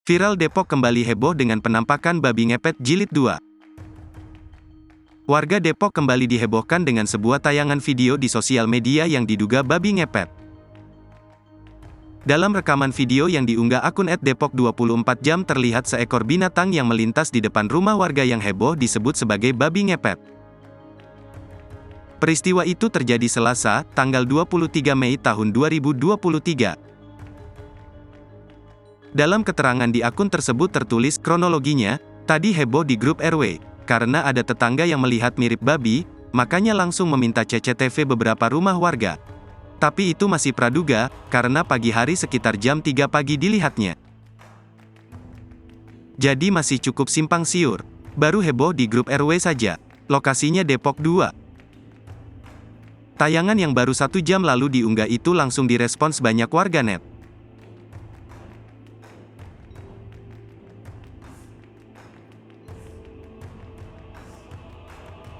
Viral Depok kembali heboh dengan penampakan babi ngepet jilid 2. Warga Depok kembali dihebohkan dengan sebuah tayangan video di sosial media yang diduga babi ngepet. Dalam rekaman video yang diunggah akun @depok24jam terlihat seekor binatang yang melintas di depan rumah warga yang heboh disebut sebagai babi ngepet. Peristiwa itu terjadi Selasa, tanggal 23 Mei tahun 2023. Dalam keterangan di akun tersebut tertulis kronologinya, tadi heboh di grup RW, karena ada tetangga yang melihat mirip babi, makanya langsung meminta CCTV beberapa rumah warga. Tapi itu masih praduga, karena pagi hari sekitar jam 3 pagi dilihatnya. Jadi masih cukup simpang siur. Baru heboh di grup RW saja. Lokasinya Depok 2. Tayangan yang baru 1 jam lalu diunggah itu langsung direspons banyak warganet.